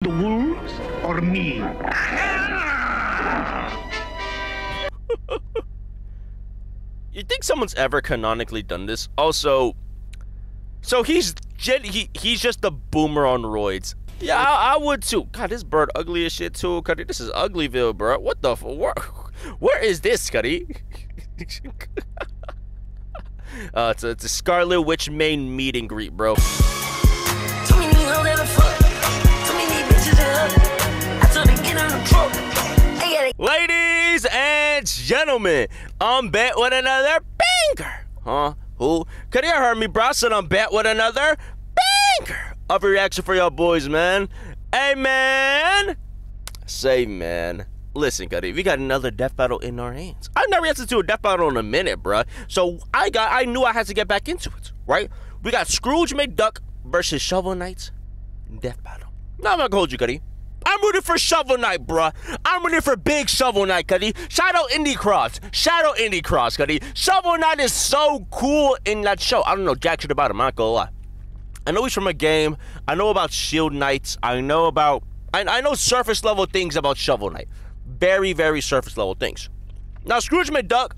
The wolves or me? You think someone's ever canonically done this? Also, so he's just a boomer on roids. Yeah, I would too. God, this bird ugly as shit too, Cuddy. This is Uglyville, bro. What the where is this, Cuddy? It's a Scarlet Witch main meet and greet, bro. Ladies and gentlemen, I'm back with another banger. Huh? Who? Could you heard me, bro? Said I'm back with another banger of a reaction for y'all boys, man. Hey, man. Say, man. Listen, Cuddy, we got another death battle in our hands. I've never reacted to a death battle in a minute, bruh. So I knew I had to get back into it, right? We got Scrooge Mcduck versus Shovel Knight's death battle. Now I'm not gonna hold you, Cuddy. I'm rooting for Shovel Knight, bruh. I'm rooting for big Shovel Knight, Cuddy. Shout out Indie Cross. Shout out Indie Cross, Cuddy. Shovel Knight is so cool in that show. I don't know jack shit about him, I'm not gonna lie. I know he's from a game. I know about Shield Knights. I know surface level things about Shovel Knight. Very, very surface level things. Now, Scrooge Mcduck,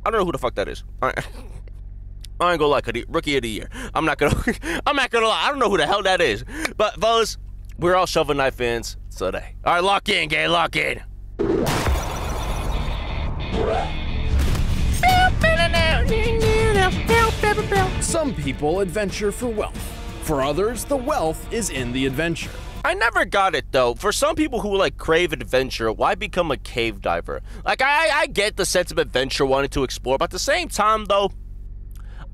I don't know who the fuck that is. I ain't gonna lie, Cuddy. Rookie of the year. I'm not gonna lie. I don't know who the hell that is. But, fellas, we're all Shovel Knight fans today. All right, lock in, gang. Lock in. Some people adventure for wealth. For others, the wealth is in the adventure. I never got it, though. For some people who, like, crave adventure, why become a cave diver? Like, I get the sense of adventure wanting to explore, but at the same time, though,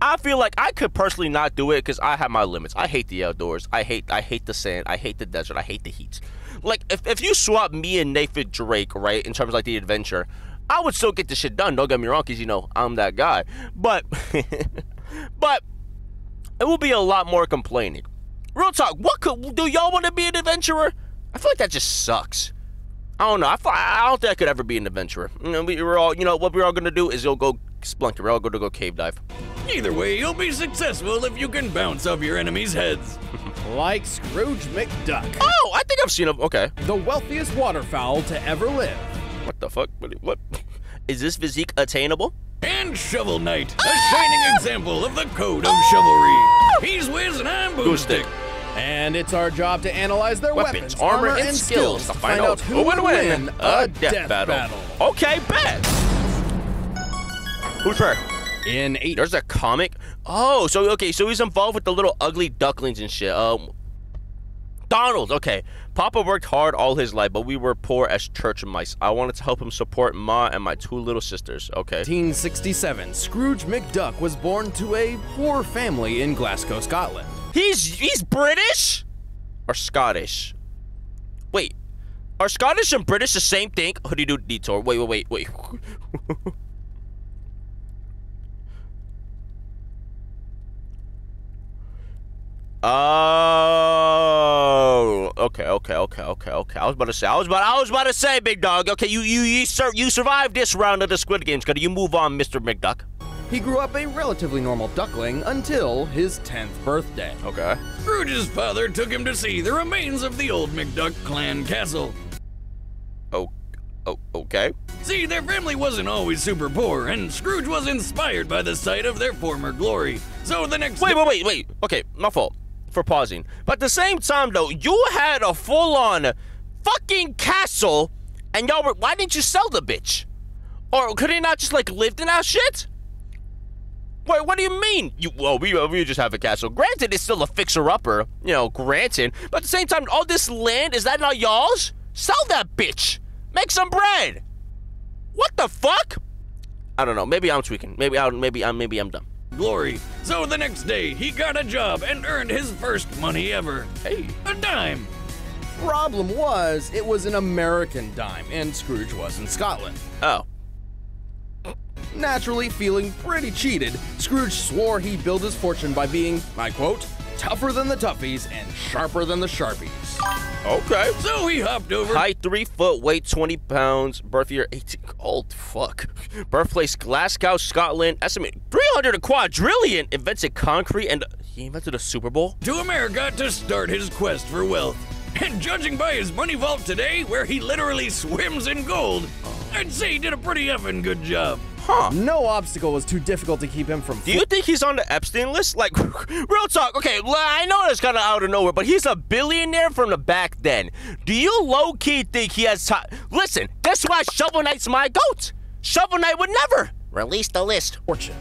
I feel like I could personally not do it because I have my limits. I hate the outdoors. I hate the sand. I hate the desert. I hate the heat. Like, if you swap me and Nathan Drake, right, in terms of, like, the adventure, I would still get the shit done. Don't get me wrong, because, you know, I'm that guy. But, but it will be a lot more complaining. Real talk, do y'all want to be an adventurer? I feel like that just sucks. I don't know. I don't think I could ever be an adventurer. You know, we're all, you know, what we're all gonna do is you'll go splunky. We're all gonna go cave dive. Either way, you'll be successful if you can bounce off your enemies' heads. Like Scrooge Mcduck. Oh, I think I've seen him. Okay. The wealthiest waterfowl to ever live. What the fuck? What? Is this physique attainable? And Shovel Knight, a shining example of the code of chivalry. He's whiz and I'm boomstick. And it's our job to analyze their weapons, armor, and skills to find out who would win a death battle. Okay, bet. Who's her? In 8. There's a comic. Oh, so okay, so he's involved with the little ugly ducklings and shit. Donald, okay. Papa worked hard all his life, but we were poor as church mice. I wanted to help him support Ma and my 2 little sisters. Okay. 1867, Scrooge Mcduck was born to a poor family in Glasgow, Scotland. He's British? Or Scottish? Wait. Are Scottish and British the same thing? Hoodie do detour. Wait. Oh, okay. I was about to say, big dog. Okay, you survived this round of the Squid Games. Gotta you move on, Mr. Mcduck? He grew up a relatively normal duckling until his 10th birthday. Okay. Scrooge's father took him to see the remains of the old Mcduck clan castle. Oh, okay. See, their family wasn't always super poor, and Scrooge was inspired by the sight of their former glory. So the next Wait. Okay, my fault for pausing. But at the same time, though, you had a full-on fucking castle, and y'all were, why didn't you sell the bitch? Or could he not just, like, lived in that shit? Wait, what do you mean? We just have a castle. Granted, it's still a fixer-upper, you know, granted. But at the same time, all this land, is that not y'all's? Sell that bitch. Make some bread. What the fuck? I don't know. Maybe I'm tweaking. Maybe I'm dumb. Glory. So the next day, he got a job and earned his first money ever. Hey. A dime. Problem was, it was an American dime, and Scrooge was in Scotland. Oh. Naturally feeling pretty cheated, Scrooge swore he'd build his fortune by being, I quote, tougher than the toughies and sharper than the sharpies. Okay. So he hopped over. Height 3 foot, weight 20 pounds, birth year 18. Old fuck. Birthplace Glasgow, Scotland. Estimate 300 a quadrillion. Invented concrete and he invented a Super Bowl. To America to start his quest for wealth. And judging by his money vault today, where he literally swims in gold, I'd say he did a pretty effing good job. Huh. No obstacle was too difficult to keep him from. Do you think he's on the Epstein list? Like, real talk. Okay, I know it's kind of out of nowhere, but he's a billionaire from the back then. Do you low-key think he has time? Listen, that's why Shovel Knight's my goat. Shovel Knight would never release the list. Fortune.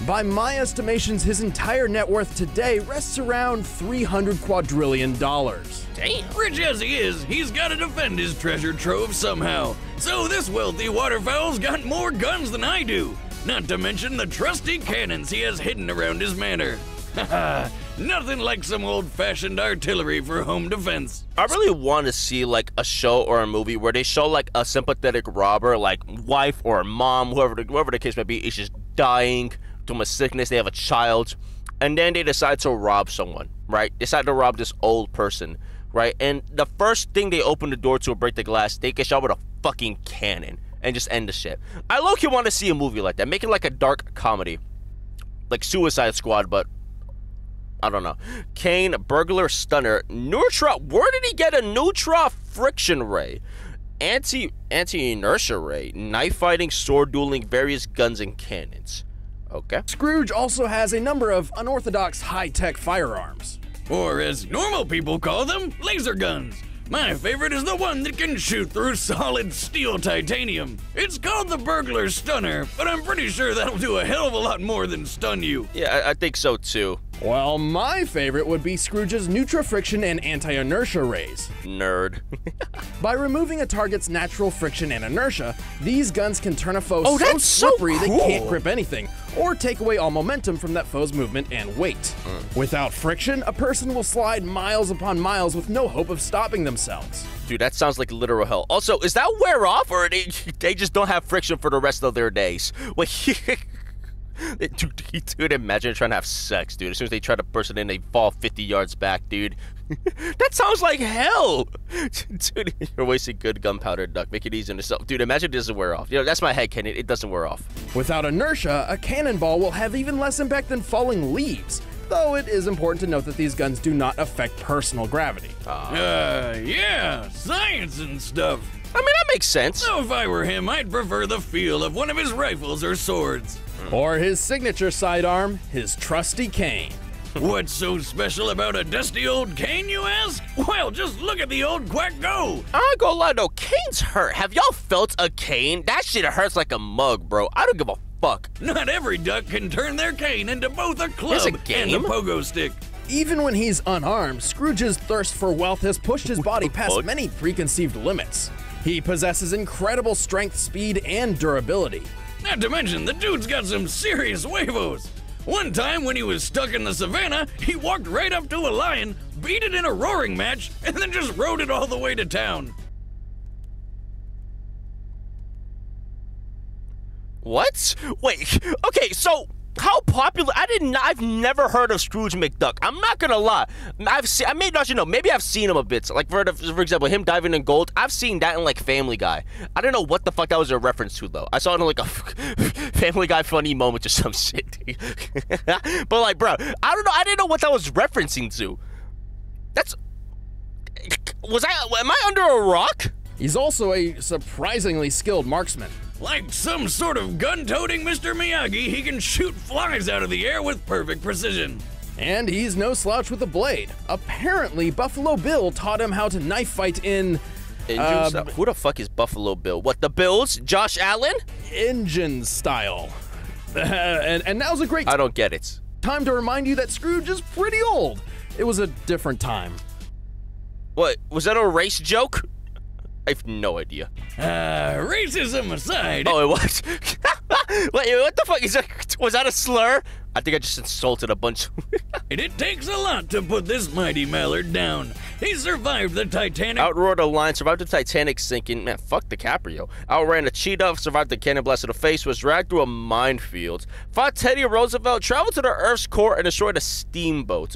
By my estimations, his entire net worth today rests around $300 quadrillion. Damn. Rich as he is, he's got to defend his treasure trove somehow. So this wealthy waterfowl's got more guns than I do. Not to mention the trusty cannons he has hidden around his manor. Haha, nothing like some old-fashioned artillery for home defense. I really want to see like a show or a movie where they show like a sympathetic robber, like wife or mom, whoever the case may be, is just dying from a sickness. They have a child, and then they decide to rob someone, right? Decide to rob this old person, right? And the first thing they open the door to or break the glass, they get shot with a fucking cannon and just end the shit. I low-key want to see a movie like that, make it like a dark comedy, like Suicide Squad, but I don't know. Kane, burglar, stunner, Neutra. Where did he get a Neutra friction ray? Anti-inertia ray, knife fighting, sword dueling, various guns and cannons. Okay. Scrooge also has a number of unorthodox high-tech firearms. Or as normal people call them, laser guns. My favorite is the one that can shoot through solid steel titanium. It's called the Burglar Stunner, but I'm pretty sure that'll do a hell of a lot more than stun you. Yeah, I think so too. Well, my favorite would be Scrooge's Neutra-friction and anti-inertia rays. Nerd. By removing a target's natural friction and inertia, these guns can turn a foe so that's so slippery they cool. can't grip anything, or take away all momentum from that foe's movement and weight. Without friction, a person will slide miles upon miles with no hope of stopping themselves. Dude, that sounds like literal hell. Also, is that wear off, or they just don't have friction for the rest of their days? Wait, dude, imagine trying to have sex, dude. As soon as they try to burst it in, they fall 50 yards back, dude. That sounds like hell. Dude, you're wasting good gunpowder, Duck. Make it easy on yourself. Dude, imagine it doesn't wear off. You know, that's my headcanon. It doesn't wear off. Without inertia, a cannonball will have even less impact than falling leaves, though it is important to note that these guns do not affect personal gravity. Yeah, science and stuff. I mean, that makes sense. So if I were him, I'd prefer the feel of one of his rifles or swords. Or his signature sidearm, his trusty cane. What's so special about a dusty old cane, you ask? Well, just look at the old quack go. I ain't gonna lie though, canes hurt. Have y'all felt a cane? That shit hurts like a mug, bro. I don't give a fuck. Not every duck can turn their cane into both a club There's a and a game? pogo stick. Even when he's unarmed, Scrooge's thirst for wealth has pushed his body past many preconceived limits. He possesses incredible strength, speed, and durability. Not to mention, the dude's got some serious huevos. One time when he was stuck in the savannah, he walked right up to a lion, beat it in a roaring match, and then just rode it all the way to town. What? Wait, okay, so how popular? I've never heard of Scrooge Mcduck. I'm not gonna lie. I may not, maybe I've seen him a bit. Like for example, him diving in gold. I've seen that in like Family Guy. I don't know what the fuck that was a reference to though. I saw it in like a Family Guy funny moment or some shit. But like, bro, I don't know. I didn't know what that was referencing to. Am I under a rock? He's also a surprisingly skilled marksman. Like some sort of gun-toting Mr. Miyagi, he can shoot flies out of the air with perfect precision. And he's no slouch with a blade. Apparently, Buffalo Bill taught him how to knife fight in... Who the fuck is Buffalo Bill? What, the Bills? Josh Allen? Engine style. And now's a great I don't get it. time to remind you that Scrooge is pretty old. It was a different time. What, was that a race joke? I have no idea. Racism aside... Oh, it was? Wait, what the fuck? Was that a slur? I think I just insulted a bunch. It takes a lot to put this mighty mallard down. He survived the Titanic... Outroared a lion, survived the Titanic sinking. Man, fuck DiCaprio. Outran a cheetah, survived the cannon blast to the face, was dragged through a minefield. Fought Teddy Roosevelt, traveled to the Earth's core, and destroyed a steamboat.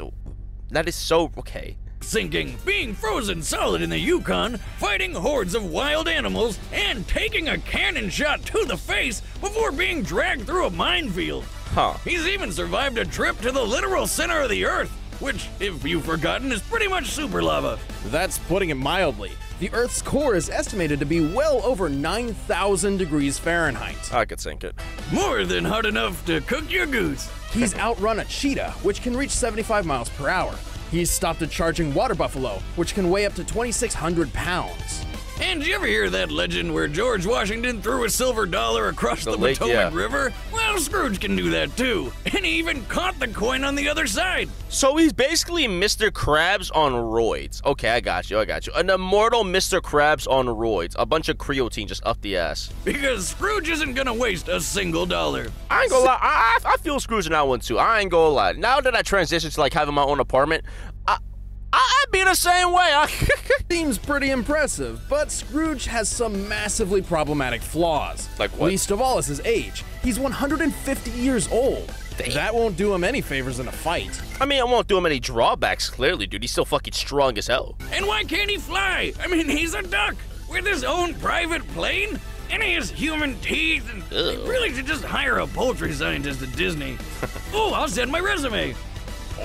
That is so... okay. Sinking, being frozen solid in the Yukon, fighting hordes of wild animals, and taking a cannon shot to the face before being dragged through a minefield. Huh. He's even survived a trip to the literal center of the Earth, which, if you've forgotten, is pretty much super lava. That's putting it mildly. The Earth's core is estimated to be well over 9,000 degrees Fahrenheit. I could sink it. More than hot enough to cook your goose. He's outrun a cheetah, which can reach 75 miles per hour. He's stopped a charging water buffalo, which can weigh up to 2,600 pounds. And did you ever hear that legend where George Washington threw a silver dollar across the lake, Potomac yeah. River? Well, Scrooge can do that too. And he even caught the coin on the other side. So he's basically Mr. Krabs on roids. Okay, I got you. An immortal Mr. Krabs on roids. A bunch of creatine just up the ass. Because Scrooge isn't gonna waste a single dollar. I ain't gonna lie, I feel Scrooge in that one too. I ain't gonna lie. Now that I transitioned to like having my own apartment, I'd be the same way. Seems pretty impressive, but Scrooge has some massively problematic flaws. Like what? Least of all is his age. He's 150 years old. Damn. That won't do him any favors in a fight. I mean, I won't do him any drawbacks, clearly, dude. He's still fucking strong as hell. And why can't he fly? I mean, he's a duck with his own private plane. And he has human teeth, and he really should just hire a poultry scientist at Disney. Oh, I'll send my resume.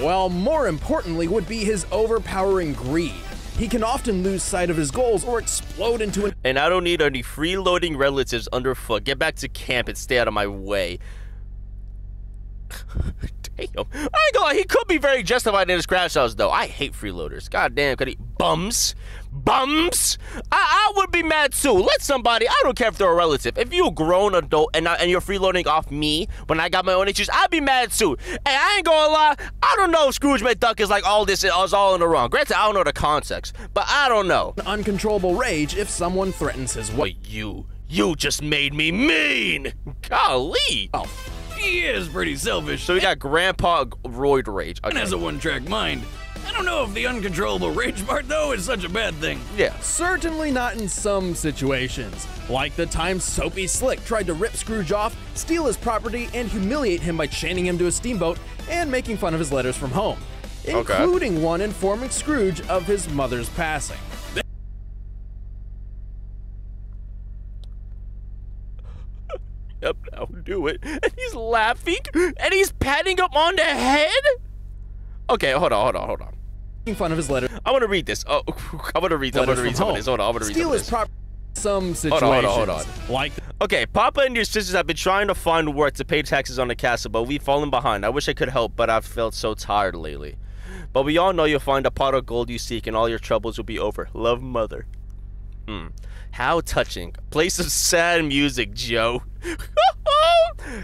Well, more importantly would be his overpowering greed. He can often lose sight of his goals or explode into an— And I don't need any freeloading relatives underfoot. Get back to camp and stay out of my way. Damn. I ain't gonna lie, he could be very justified in his crash house, though. I hate freeloaders. God damn, could he? Bums. I would be mad too. Let somebody, I don't care if they're a relative. If you're a grown adult and you're freeloading off me when I got my own issues, I'd be mad too. And I ain't gonna lie, I don't know if Scrooge Mcduck is like all this is all in the wrong. Granted, I don't know the context, but I don't know. uncontrollable rage if someone threatens his weight. But you just made me mean. Golly. Oh. He is pretty selfish. So we got Grandpa Roid Rage. And Okay. has a one-track mind. I don't know if the uncontrollable rage part, though, is such a bad thing. Yeah. Certainly not in some situations. Like the time Soapy Slick tried to rip Scrooge off, steal his property, and humiliate him by chaining him to a steamboat and making fun of his letters from home. Including one informing Scrooge of his mother's passing. Yep, I'll do it. And he's laughing, and he's patting him on the head? Okay, hold on. Making fun of his letters. I want to read this. Oh, I want to read some of this. Hold on, I want to read some Steal of his this. property. Some situations. Hold on. Like Okay, Papa and your sisters have been trying to find work to pay taxes on the castle, but we've fallen behind. I wish I could help, but I've felt so tired lately. But we all know you'll find a pot of gold you seek, and all your troubles will be over. Love, Mother. How touching. Play some sad music, Joe.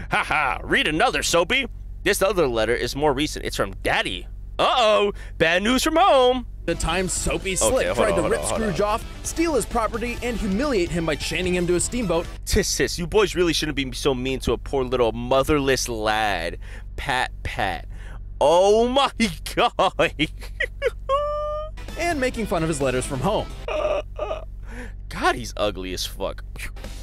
Haha, read another, Soapy. This other letter is more recent. It's from Daddy. Uh-oh, bad news from home. the time Soapy Slick tried to rip Scrooge off, steal his property, and humiliate him by chaining him to a steamboat. Sis, you boys really shouldn't be so mean to a poor little motherless lad. Pat. Oh my God. And making fun of his letters from home. God, he's ugly as fuck.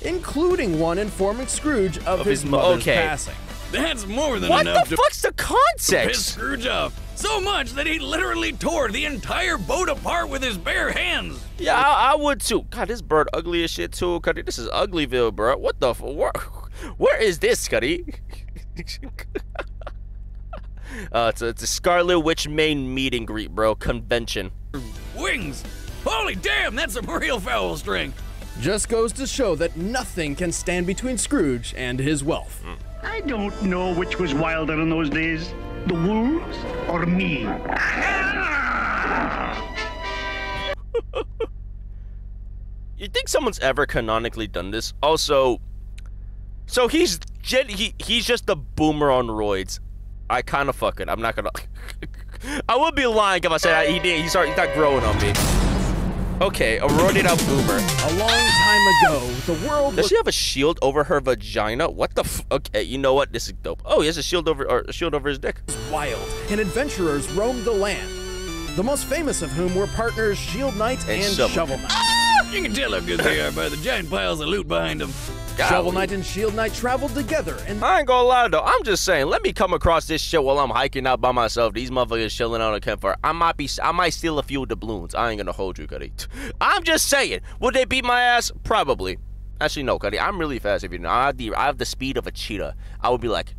Including one informing Scrooge of his mother's passing. That's more than What enough the to fuck's the piss context? Scrooge off. So much that he literally tore the entire boat apart with his bare hands. Yeah, I would too. God, this bird ugly as shit too. Cuddy, this is Uglyville, bro. What the where is this, Cuddy? It's a Scarlet Witch main meet and greet, bro. Convention. Wings. Holy damn, that's some real foul strength. Just goes to show that nothing can stand between Scrooge and his wealth. I don't know which was wilder in those days, the wolves or me. You think someone's ever canonically done this? Also, so he's just a boomer on roids. I kind of fuck it. I'm not gonna. I would be lying if I said he did. He's not growing on me. Okay, a roided out boomer. A long time ago, the world Does she have a shield over her vagina? What the Okay, you know what? This is dope. Oh, he has a shield over his dick. was wild, and adventurers roamed the land. The most famous of whom were partners Shield Knight and Shovel Knight. You can tell how good they are by the giant piles of loot behind them. Shovel Knight and Shield Knight traveled together, and I ain't gonna lie though, I'm just saying, let me come across this shit while I'm hiking out by myself. These motherfuckers chilling on a campfire. I might steal a few of the balloons. I ain't gonna hold you, Cuddy. I'm just saying, would they beat my ass? Probably. Actually, no, Cuddy. I'm really fast if you know. I have the speed of a cheetah. I would be like,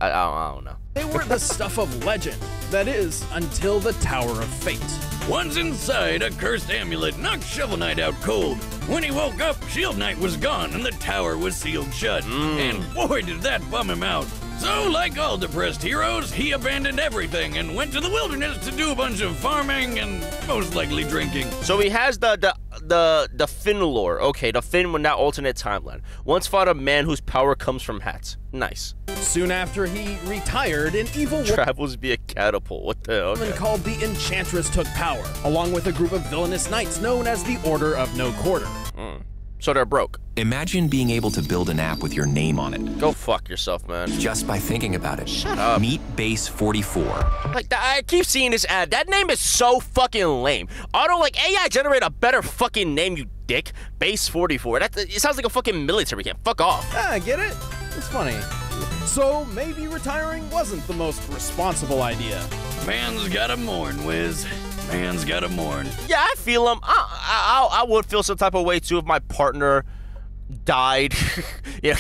I don't know. They were the stuff of legend. That is, until the Tower of Fate. Once inside, a cursed amulet knocked Shovel Knight out cold. When he woke up, Shield Knight was gone and the tower was sealed shut. And boy, did that bum him out. So, like all depressed heroes, he abandoned everything and went to the wilderness to do a bunch of farming and most likely drinking. So he has the Finn lore. Okay, the Finn in that alternate timeline. Once fought a man whose power comes from hats. Nice. Soon after he retired, an evil Travels via catapult. What the hell? woman called the Enchantress took power, along with a group of villainous knights known as the Order of No Quarter. So they're broke. Imagine being able to build an app with your name on it. Go fuck yourself, man. Just by thinking about it. Shut up. Meet Base 44. Like, I keep seeing this ad. That name is so fucking lame. AI generate a better fucking name, you dick. Base 44. It sounds like a fucking military camp. Fuck off. I get it. It's funny. So maybe retiring wasn't the most responsible idea. Man's gotta mourn, Wiz. Man's gotta mourn. Yeah, I feel him. I would feel some type of way too if my partner died. Yeah,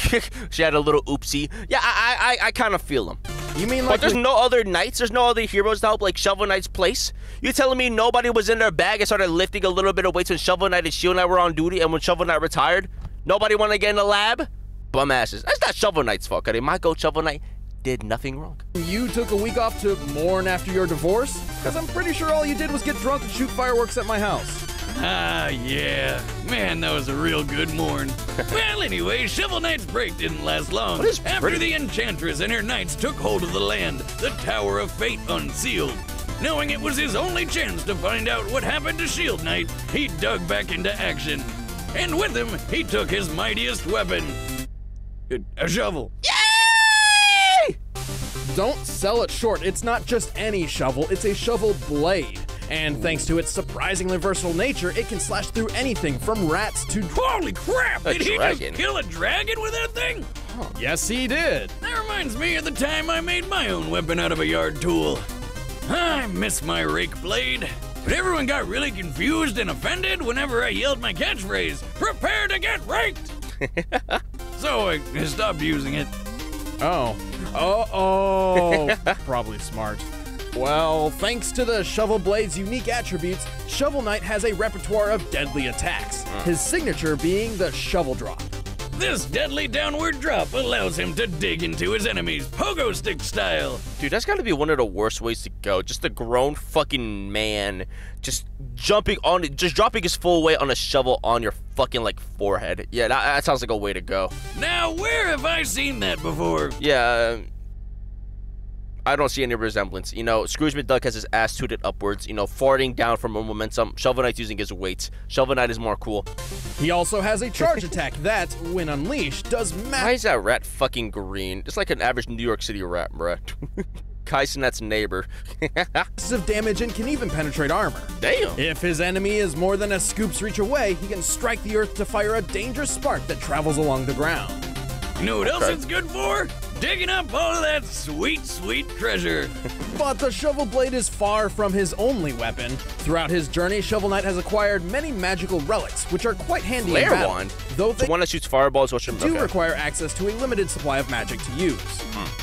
she had a little oopsie. Yeah, I kind of feel him. You mean But like there's no other knights? There's no other heroes to help like Shovel Knight's place? You telling me nobody was in their bag and started lifting a little bit of weights when Shovel Knight and Shield Knight were on duty, and when Shovel Knight retired, nobody wanted to get in the lab? Bum asses. That's not Shovel Knight's fault, okay? My goat Shovel Knight did nothing wrong. you took a week off to mourn after your divorce? Because I'm pretty sure all you did was get drunk and shoot fireworks at my house. Ah, yeah. Man, that was a real good mourn. Well, anyway, Shovel Knight's break didn't last long. What is After pretty? the Enchantress and her knights took hold of the land, the Tower of Fate unsealed. Knowing it was his only chance to find out what happened to Shield Knight, he dug back into action. And with him, he took his mightiest weapon, a shovel. Yay! Don't sell it short. It's not just any shovel, it's a shovel blade. And thanks to its surprisingly versatile nature, it can slash through anything from rats to... Holy crap! A Did he dragon. just kill a dragon with that thing? Yes, he did. That reminds me of the time I made my own weapon out of a yard tool. I miss my rake blade. But everyone got really confused and offended whenever I yelled my catchphrase, "Prepare to get raked!" So I stopped using it. Oh. Probably smart. Well, thanks to the Shovel Blade's unique attributes, Shovel Knight has a repertoire of deadly attacks, his signature being the Shovel Drop. This deadly downward drop allows him to dig into his enemies, pogo stick style. Dude, that's gotta be one of the worst ways to go. Just a grown fucking man just dropping his full weight on a shovel on your fucking like forehead. Yeah, that sounds like a way to go. Now, where have I seen that before? Yeah, I don't see any resemblance. You know, Scrooge Mcduck has his ass tooted upwards, you know, farting down from momentum. Shovel Knight's using his weight. Shovel Knight is more cool. He also has a charge attack that, when unleashed, does Why is that rat fucking green? It's like an average New York City rat, bruh. Kaisenet's neighbor. massive damage and can even penetrate armor. Damn. If his enemy is more than a scoop's reach away, he can strike the earth to fire a dangerous spark that travels along the ground. You know what else it's good for? Digging up all of that sweet, sweet treasure. But the Shovel Blade is far from his only weapon. Throughout his journey, Shovel Knight has acquired many magical relics, which are quite handy in Flare battle, wand? though The they one that shoots fireballs, which do require access to a limited supply of magic to use.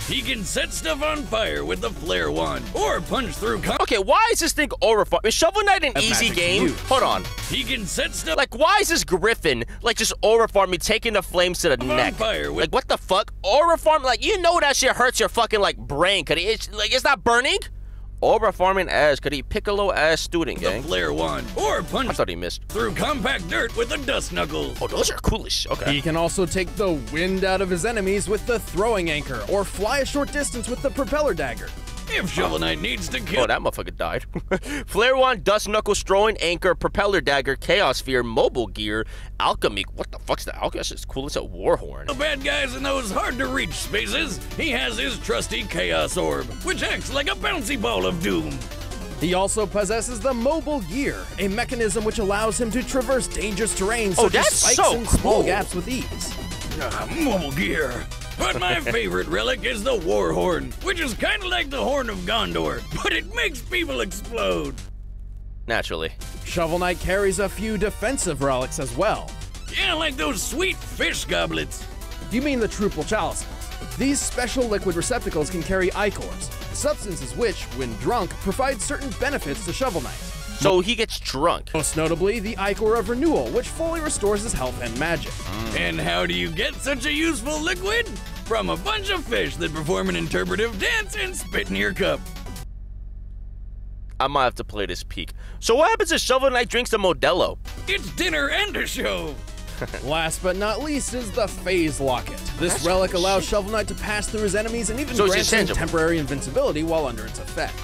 He can set stuff on fire with the flare wand, or punch through Okay, why is this thing overfar? Is Shovel Knight an Of easy magic to game? use. Hold on. He can set stuff Like, why is this Griffin, like, just overfarm me, taking the flames to the neck? fire with- Like, what the fuck? Overfarm? Like, you know that shit hurts your fucking, like, brain. Could he, it's not burning? Overfarming ass. Could he Piccolo ass student, the gang? flare wand, or I punch thought he missed. through compact dirt with the dust knuckles. Oh, those are coolish. Okay. He can also take the wind out of his enemies with the throwing anchor, or fly a short distance with the propeller dagger. If Shovel Knight needs to Oh, kill that motherfucker died. Flare wand, dust knuckles, throwing anchor, propeller dagger, chaos sphere, mobile gear, alchemy. What the fuck's the alchemy? That's just cool. It's a war horn. the bad guys in those hard-to-reach spaces, he has his trusty Chaos Orb, which acts like a bouncy ball of doom. He also possesses the mobile gear, a mechanism which allows him to traverse dangerous terrain Oh, such as that's spikes so and small cool. gaps with ease. Mobile gear. But my favorite relic is the War Horn, which is kind of like the Horn of Gondor, but it makes people explode. Naturally. Shovel Knight carries a few defensive relics as well. Yeah, like those sweet fish goblets. You mean the Truple Chalices? These special liquid receptacles can carry ichors, substances which, when drunk, provide certain benefits to Shovel Knight. So he gets drunk. Most notably, the Ichor of Renewal, which fully restores his health and magic. And how do you get such a useful liquid? From a bunch of fish that perform an interpretive dance and spit in your cup. I might have to play this peak. So what happens if Shovel Knight drinks the Modelo? It's dinner and a show. Last but not least is the Phase Locket. This relic allows Shovel Knight to pass through his enemies and even grants him temporary invincibility while under its effect.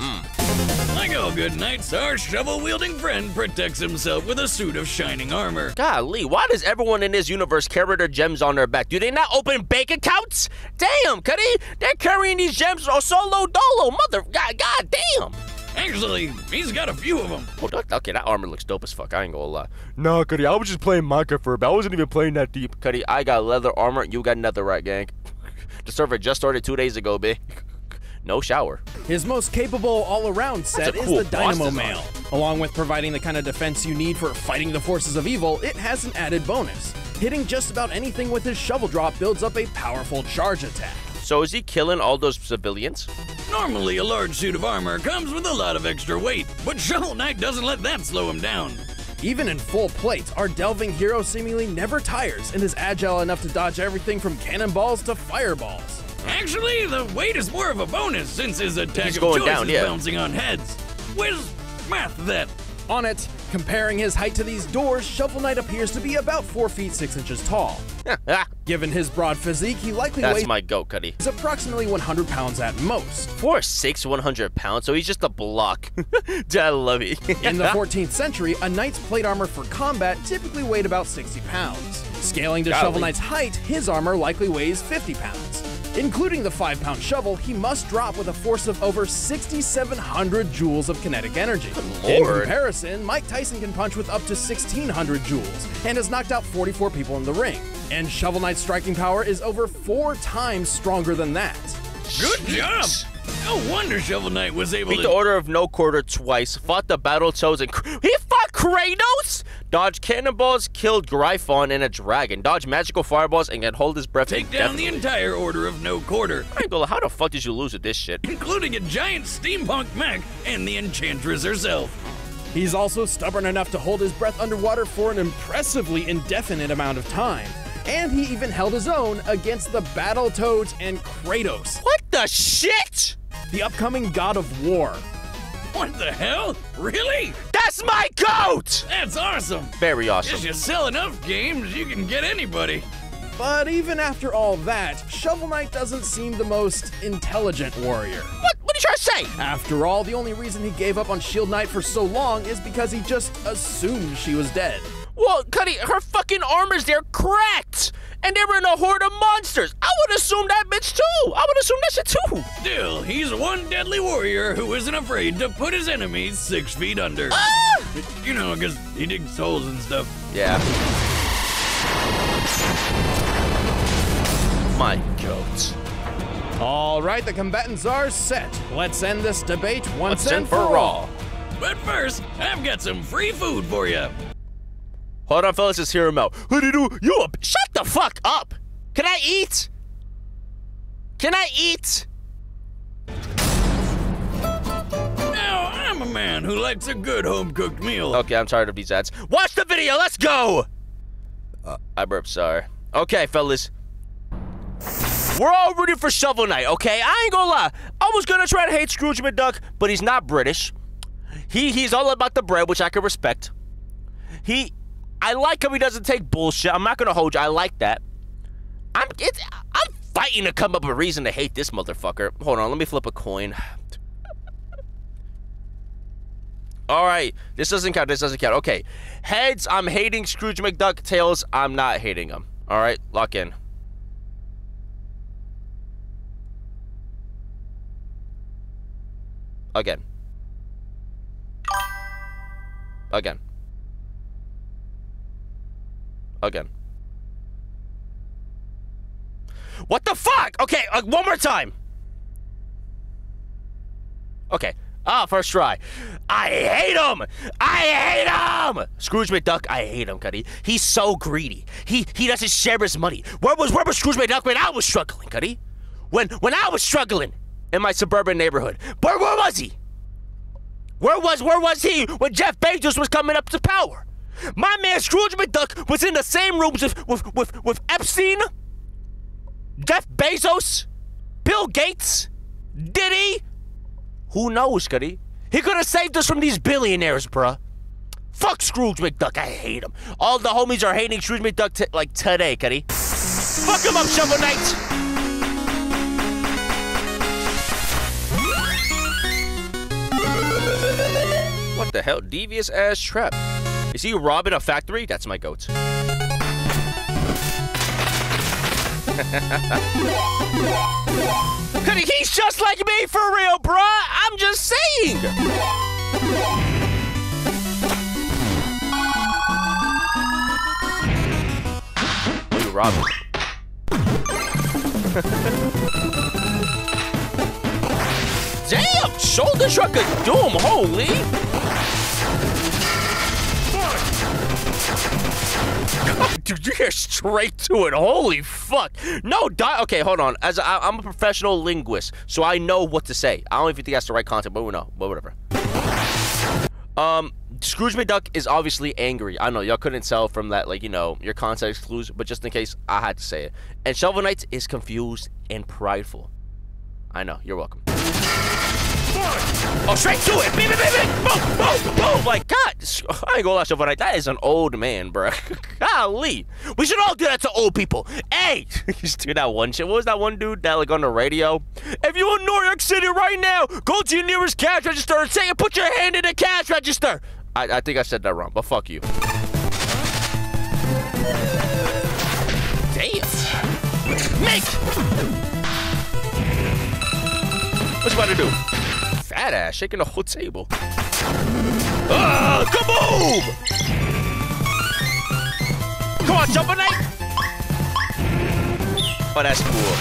Like all good knights, our shovel-wielding friend protects himself with a suit of shining armor. Golly, why does everyone in this universe carry their gems on their back? Do they not open bank accounts? Damn, Cuddy, they're carrying these gems solo dolo, god damn. Actually, he's got a few of them. Oh, okay, that armor looks dope as fuck. I ain't gonna lie. No, Cuddy, I was just playing Minecraft for a bit. I wasn't even playing that deep. Cuddy, I got leather armor. You got netherite, gang. The server just started 2 days ago, babe. No shower. His most capable all-around set is the Dynamo Mail. Along with providing the kind of defense you need for fighting the forces of evil, it has an added bonus. Hitting just about anything with his shovel drop builds up a powerful charge attack. So is he killing all those civilians? Normally, a large suit of armor comes with a lot of extra weight, but Shovel Knight doesn't let that slow him down. Even in full plate, our delving hero seemingly never tires and is agile enough to dodge everything from cannonballs to fireballs. Actually, the weight is more of a bonus since his attack of choice is bouncing on heads. Where's math then? On it, comparing his height to these doors, Shovel Knight appears to be about 4 feet 6 inches tall. Given his broad physique, he likely weighs my goat, Cuddy. Approximately 100 pounds at most. 4'6", 100 pounds, so he's just a block. I love it. In the 14th century, a knight's plate armor for combat typically weighed about 60 pounds. Scaling to Shovel Knight's height, his armor likely weighs 50 pounds. Including the 5-pound shovel, he must drop with a force of over 6,700 joules of kinetic energy. In comparison, Mike Tyson can punch with up to 1,600 joules and has knocked out 44 people in the ring. And Shovel Knight's striking power is over 4 times stronger than that. Good job! No wonder Shovel Knight was able to beat the Order of No Quarter twice, fought the Battletoads, and he fought Kratos! Dodged cannonballs, killed Gryphon and a dragon, dodged magical fireballs, and can hold his breath. Take down the entire Order of No Quarter. I ain't gonna lie, how the fuck did you lose with this shit? Including a giant steampunk mech and the Enchantress herself. He's also stubborn enough to hold his breath underwater for an impressively indefinite amount of time. And he even held his own against the Battletoads and Kratos. What the shit? The upcoming God of War. What the hell? Really? That's my goat! That's awesome. Very awesome. If you sell enough games, you can get anybody. But even after all that, Shovel Knight doesn't seem the most intelligent warrior. What are you trying to say? After all, the only reason he gave up on Shield Knight for so long is because he just assumed she was dead. Well, Cuddy, her fucking armors, they're cracked! And they were in a horde of monsters! I would assume that bitch too! I would assume that shit too! Still, he's one deadly warrior who isn't afraid to put his enemies 6 feet under. Ah! You know, because he digs holes and stuff. Yeah. My goat. All right, the combatants are set. Let's end this debate once and for all. But first, I've got some free food for you. Hold on, fellas, just hear him out. What do you do? Shut the fuck up! Can I eat? Can I eat? Now, I'm a man who likes a good home-cooked meal. Okay, I'm tired of these ads. Watch the video, let's go! I burped, sorry. Okay, fellas. We're all rooting for Shovel Knight, okay? I ain't gonna lie. I was gonna try to hate Scrooge Mcduck, but he's not British. He's all about the bread, which I can respect. I like how he doesn't take bullshit. I'm not gonna hold you. I like that. I'm fighting to come up with a reason to hate this motherfucker. Hold on, let me flip a coin. All right, this doesn't count. This doesn't count. Okay, heads, I'm hating Scrooge Mcduck. Tails, I'm not hating him. All right, lock in. Again. Again. Again. What the fuck? Okay, one more time. Okay. First try. I hate him! I hate him! Scrooge Mcduck, I hate him, Cuddy. He's so greedy. He doesn't share his money. Where was Scrooge Mcduck when I was struggling, Cuddy? when I was struggling in my suburban neighborhood. But where was he? Where was he when Jeff Bezos was coming up to power? My man Scrooge Mcduck was in the same rooms with Epstein, Jeff Bezos, Bill Gates, Diddy. Who knows, Cuddy? He could have saved us from these billionaires, bruh. Fuck Scrooge Mcduck, I hate him. All the homies are hating Scrooge Mcduck like today, Cuddy. Fuck him up, Shovel Knight. What the hell? Devious ass trap. Is he robbing a factory? That's my goat. Cuddy, he's just like me for real, bruh. I'm just saying. Oh, you robbing? Damn! Shoulder truck of doom, holy! God, dude, you get straight to it. Holy fuck! No, okay, hold on. As I'm a professional linguist, so I know what to say. I don't even think that's the right content, but we know. But whatever. Scrooge Mcduck is obviously angry. I know y'all couldn't tell from that, like, you know, your context clues, but just in case, I had to say it. And Shovel Knight is confused and prideful. I know. You're welcome. Oh, straight to it! Beep, beep, beep, beep. Boom, boom, boom! Like, God, I ain't gonna lie, Shovel Knight, that is an old man, bro. Golly. We should all do that to old people. Hey! Just do that one shit. What was that one dude that, like, on the radio? If you're in New York City right now, go to your nearest cash register and say, put your hand in the cash register. I think I said that wrong, but fuck you. Damn. Make! What you about to do? Fat ass shaking the whole table. Kaboom! Come on, Shovel Knight! Oh, that's cool.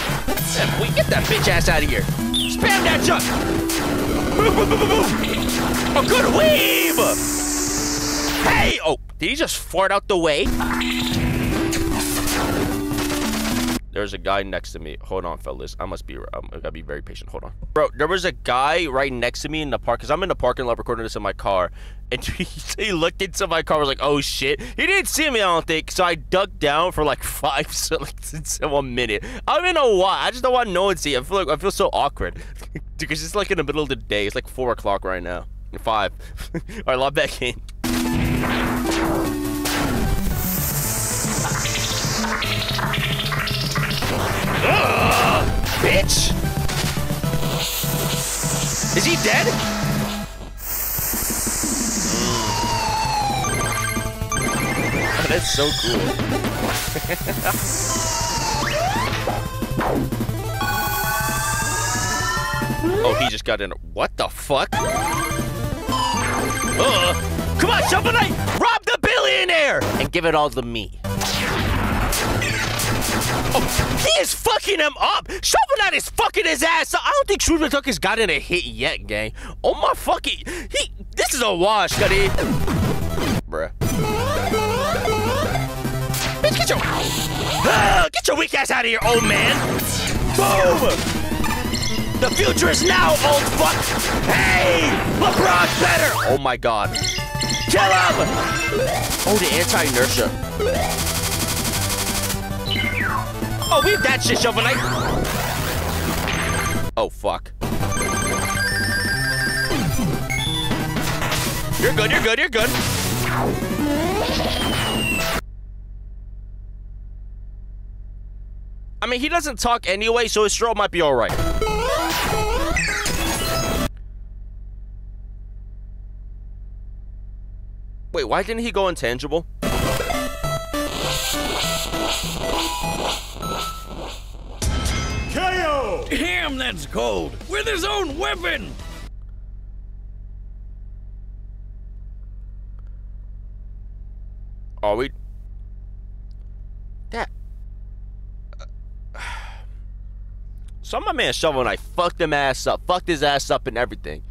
Man, we get that bitch ass out of here. Spam that chuck! Boom, boom, boom, boom, boom! A good weave! Hey! Oh, did he just fart out the way? There's a guy next to me. Hold on, fellas. I gotta be very patient. Hold on. Bro, there was a guy right next to me in the park, because I'm in the parking lot recording this in my car. And he looked into my car, was like, oh shit. He didn't see me, I don't think. So I ducked down for like 1 minute. I don't even know why. I just don't want no one to see. I feel so awkward. Because it's like in the middle of the day. It's like 4 o'clock right now. 5. Alright, log back in. Bitch! Is he dead? Oh, that's so cool. Oh, he just got in. What the fuck? Come on, Shovel Knight! Rob the billionaire! And give it all to me. Oh, he is fucking him up! Shovel Knight is fucking his ass up! I don't think Scrooge Mcduck has gotten a hit yet, gang. Oh my fucking... This is a wash, Cuddy. Bruh. Bitch, get your weak ass out of here, old man! Boom! The future is now, old fuck! Hey! LeBron's better! Oh my god. Kill him! Oh, the anti-inertia. Oh, we've that shit, Shovel Knight. Oh, fuck. You're good, you're good, you're good. I mean, he doesn't talk anyway, so his throat might be alright. Wait, why didn't he go intangible? KO! Damn, that's cold! With his own weapon! Are we? That. So my man Shovel Knight fucked him ass up, fucked his ass up and everything.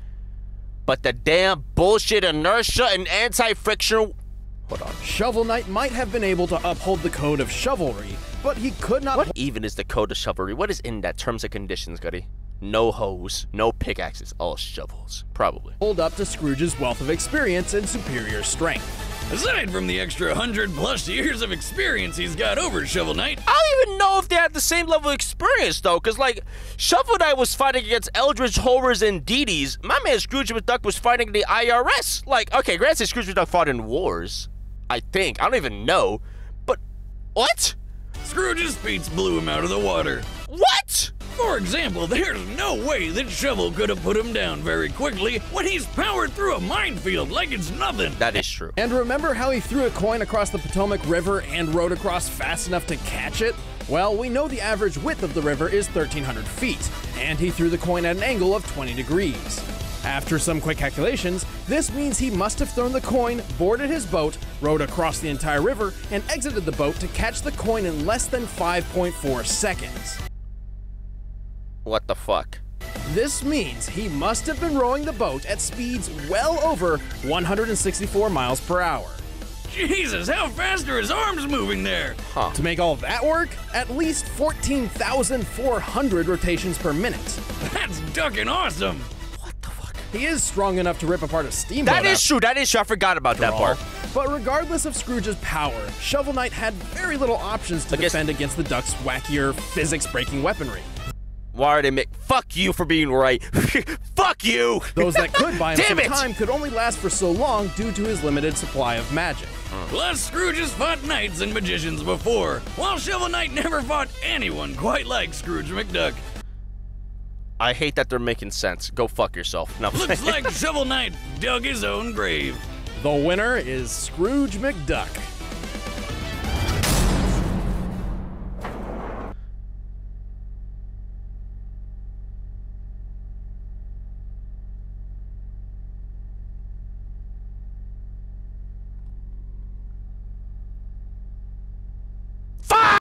But the damn bullshit inertia and anti-friction Hold on. Shovel Knight might have been able to uphold the code of chivalry, but he could not. What even is the code of chivalry? What is in that terms and conditions, Goody? No hoes, no pickaxes, all shovels. Probably. Hold up to Scrooge's wealth of experience and superior strength. Aside from the extra 100+ years of experience he's got over Shovel Knight, I don't even know if they had the same level of experience, though, because, like, Shovel Knight was fighting against Eldritch Horrors and Deities. My man Scrooge Mcduck was fighting the IRS. Like, okay, granted, Scrooge Mcduck fought in wars, I think. I don't even know. But, what? Scrooge's feats blew him out of the water. What? For example, there's no way that Shovel could have put him down very quickly when he's powered through a minefield like it's nothing. That is true. And remember how he threw a coin across the Potomac River and rode across fast enough to catch it? Well, we know the average width of the river is 1,300 feet, and he threw the coin at an angle of 20 degrees. After some quick calculations, this means he must have thrown the coin, boarded his boat, rowed across the entire river, and exited the boat to catch the coin in less than 5.4 seconds. What the fuck? This means he must have been rowing the boat at speeds well over 164 miles per hour. Jesus, how fast are his arms moving there? Huh. To make all of that work, at least 14,400 rotations per minute. That's ducking awesome. What the fuck? He is strong enough to rip apart a steamboat. That is true. That is true. I forgot about that part. But regardless of Scrooge's power, Shovel Knight had very little options to defend against the Duck's wackier, physics-breaking weaponry. Why are they make? Fuck you for being right. Fuck you. Those that could buy him Damn some it. time could only last for so long due to his limited supply of magic. Plus, Scrooge has fought knights and magicians before, while Shovel Knight never fought anyone quite like Scrooge Mcduck. I hate that they're making sense. Go fuck yourself. No. Looks like Shovel Knight dug his own grave. The winner is Scrooge Mcduck.